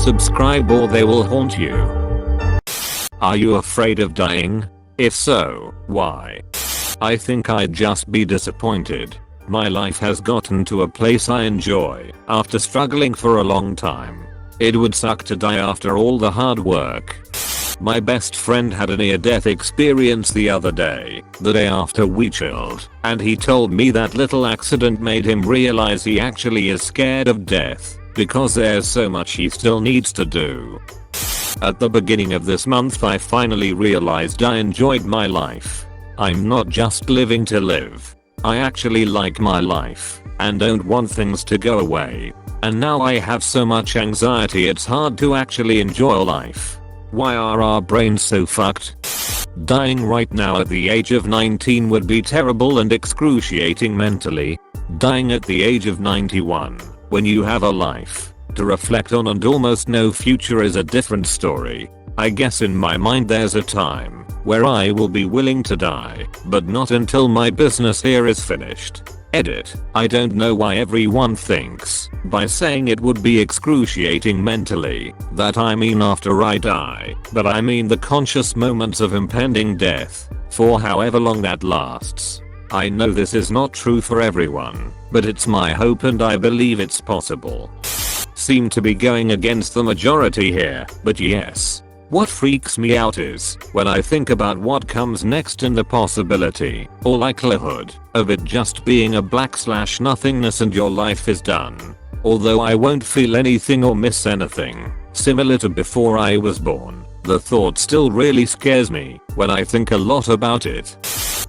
Subscribe or they will haunt you. Are you afraid of dying? If so, why? I think I'd just be disappointed. My life has gotten to a place I enjoy after struggling for a long time. It would suck to die after all the hard work. My best friend had a near-death experience the other day, the day after we chilled, and he told me that little accident made him realize he actually is scared of death, because there's so much he still needs to do. At the beginning of this month I finally realized I enjoyed my life. I'm not just living to live. I actually like my life, and don't want things to go away. And now I have so much anxiety it's hard to actually enjoy life. Why are our brains so fucked? Dying right now at the age of 19 would be terrible and excruciating mentally. Dying at the age of 91, when you have a life to reflect on and almost no future, is a different story. I guess in my mind there's a time where I will be willing to die, but not until my business here is finished. Edit. I don't know why everyone thinks, by saying it would be excruciating mentally, that I mean after I die, but I mean the conscious moments of impending death, for however long that lasts. I know this is not true for everyone, but it's my hope and I believe it's possible. Seem to be going against the majority here, but yes. What freaks me out is when I think about what comes next and the possibility, or likelihood, of it just being a nothingness and your life is done. Although I won't feel anything or miss anything, similar to before I was born, the thought still really scares me when I think a lot about it.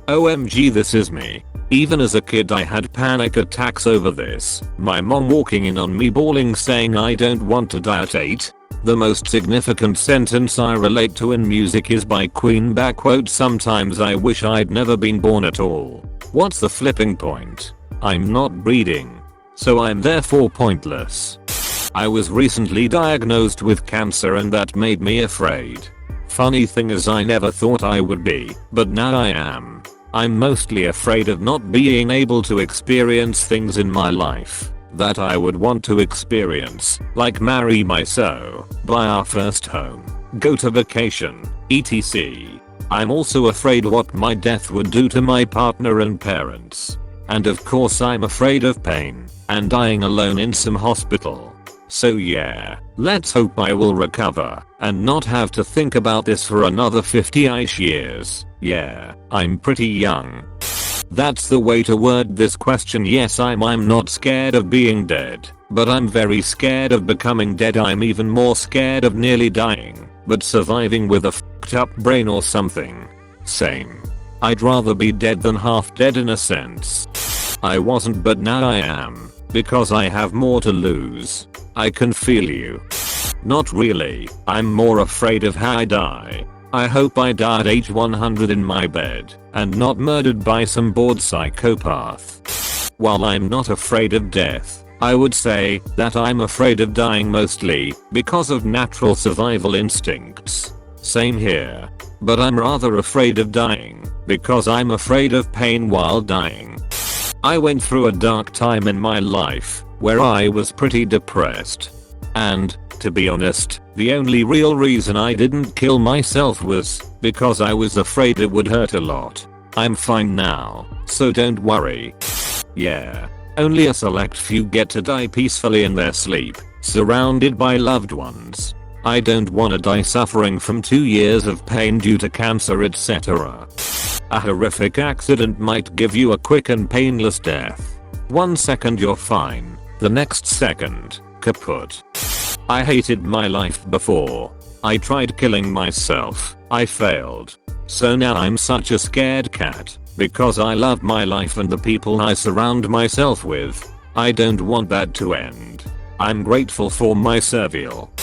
OMG, this is me. Even as a kid I had panic attacks over this. My mom walking in on me bawling saying I don't want to die at 8. The most significant sentence I relate to in music is by Queen, sometimes I wish I'd never been born at all. What's the flipping point? I'm not breeding, so I'm therefore pointless. I was recently diagnosed with cancer and that made me afraid. Funny thing is I never thought I would be, but now I am. I'm mostly afraid of not being able to experience things in my life that I would want to experience, like marry myself, buy our first home, go to vacation, etc. I'm also afraid what my death would do to my partner and parents. And of course I'm afraid of pain, and dying alone in some hospital. So yeah, let's hope I will recover, and not have to think about this for another 50-ish years. Yeah, I'm pretty young. That's the way to word this question. Yes, I'm not scared of being dead, but I'm very scared of becoming dead. I'm even more scared of nearly dying, but surviving with a fucked up brain or something. Same. I'd rather be dead than half dead in a sense. I wasn't, but now I am, because I have more to lose. I can feel you. Not really, I'm more afraid of how I die. I hope I die at age 100 in my bed, and not murdered by some bored psychopath. While I'm not afraid of death, I would say that I'm afraid of dying mostly because of natural survival instincts. Same here. But I'm rather afraid of dying because I'm afraid of pain while dying. I went through a dark time in my life where I was pretty depressed. And, to be honest, the only real reason I didn't kill myself was because I was afraid it would hurt a lot. I'm fine now, so don't worry. Yeah, only a select few get to die peacefully in their sleep, surrounded by loved ones. I don't wanna die suffering from 2 years of pain due to cancer, etc. A horrific accident might give you a quick and painless death. 1 second you're fine, the next second, kaput. I hated my life before. I tried killing myself. I failed. So now I'm such a scared cat, because I love my life and the people I surround myself with. I don't want that to end. I'm grateful for my survival.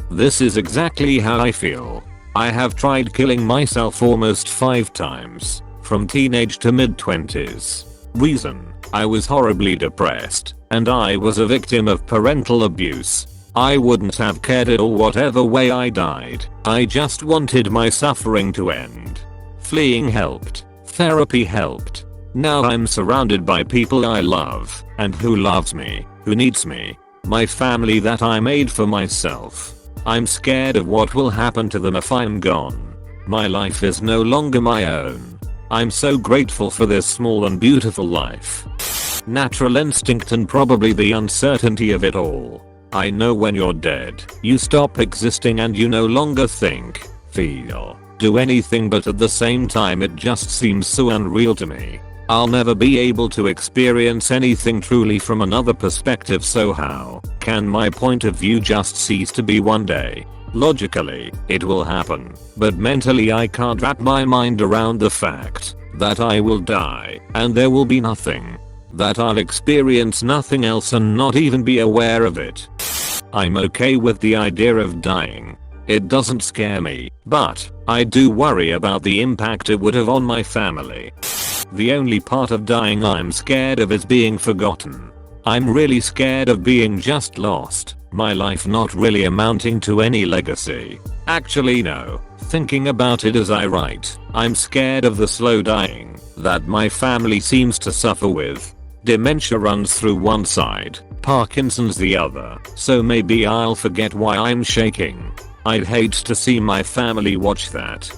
This is exactly how I feel. I have tried killing myself almost 5 times, from teenage to mid-20s. Reason: I was horribly depressed, and I was a victim of parental abuse. I wouldn't have cared at all whatever way I died. I just wanted my suffering to end. Fleeing helped. Therapy helped. Now I'm surrounded by people I love, and who loves me, who needs me. My family that I made for myself. I'm scared of what will happen to them if I'm gone. My life is no longer my own. I'm so grateful for this small and beautiful life. Natural instinct and probably the uncertainty of it all. I know when you're dead, you stop existing and you no longer think, feel, do anything, but at the same time it just seems so unreal to me. I'll never be able to experience anything truly from another perspective, so how can my point of view just cease to be one day? Logically, it will happen, but mentally I can't wrap my mind around the fact that I will die and there will be nothing. That I'll experience nothing else and not even be aware of it. I'm okay with the idea of dying. It doesn't scare me, but I do worry about the impact it would have on my family. The only part of dying I'm scared of is being forgotten. I'm really scared of being just lost, my life not really amounting to any legacy. Actually no, thinking about it as I write, I'm scared of the slow dying that my family seems to suffer with. Dementia runs through one side, Parkinson's the other, so maybe I'll forget why I'm shaking. I'd hate to see my family watch that.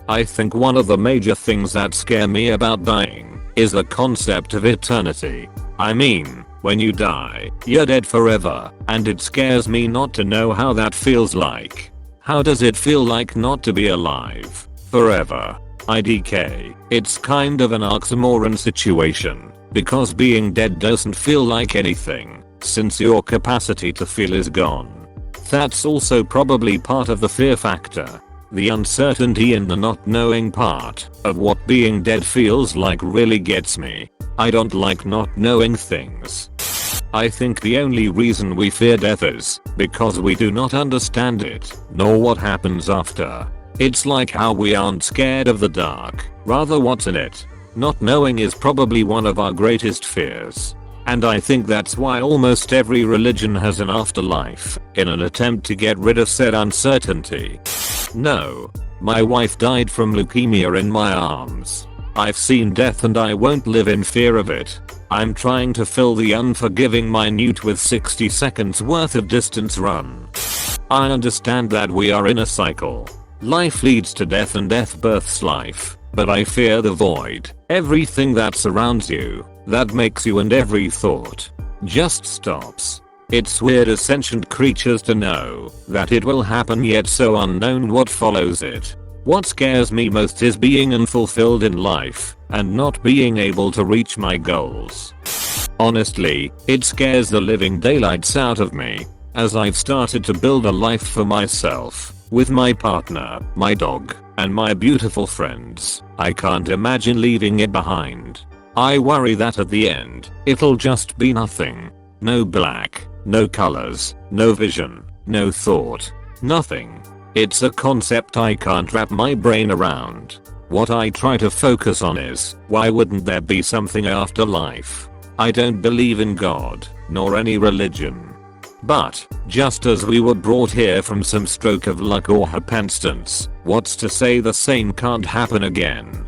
I think one of the major things that scare me about dying is the concept of eternity. I mean, when you die, you're dead forever, and it scares me not to know how that feels like. How does it feel like not to be alive forever? IDK, it's kind of an oxymoron situation. Because being dead doesn't feel like anything, since your capacity to feel is gone. That's also probably part of the fear factor. The uncertainty and the not knowing part of what being dead feels like really gets me. I don't like not knowing things. I think the only reason we fear death is because we do not understand it, nor what happens after. It's like how we aren't scared of the dark, rather what's in it. Not knowing is probably one of our greatest fears. And I think that's why almost every religion has an afterlife, in an attempt to get rid of said uncertainty. No. My wife died from leukemia in my arms. I've seen death and I won't live in fear of it. I'm trying to fill the unforgiving minute with 60 seconds worth of distance run. I understand that we are in a cycle. Life leads to death and death births life. But I fear the void, everything that surrounds you, that makes you, and every thought just stops. It's weird as sentient creatures to know that it will happen, yet so unknown what follows it. What scares me most is being unfulfilled in life and not being able to reach my goals. Honestly, it scares the living daylights out of me, as I've started to build a life for myself, with my partner, my dog, and my beautiful friends. I can't imagine leaving it behind. I worry that at the end, it'll just be nothing. No black, no colors, no vision, no thought, nothing. It's a concept I can't wrap my brain around. What I try to focus on is, why wouldn't there be something after life? I don't believe in God, nor any religion. But, just as we were brought here from some stroke of luck or happenstance, what's to say the same can't happen again?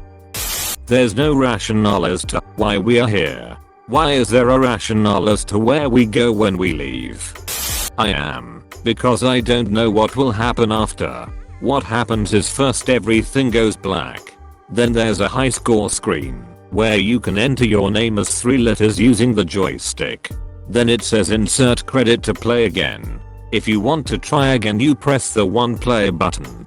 There's no rationale as to why we are here. Why is there a rationale as to where we go when we leave? Because I don't know what will happen after. What happens is first everything goes black. Then there's a high score screen, where you can enter your name as 3 letters using the joystick. Then it says insert credit to play again. If you want to try again, you press the 1 play button.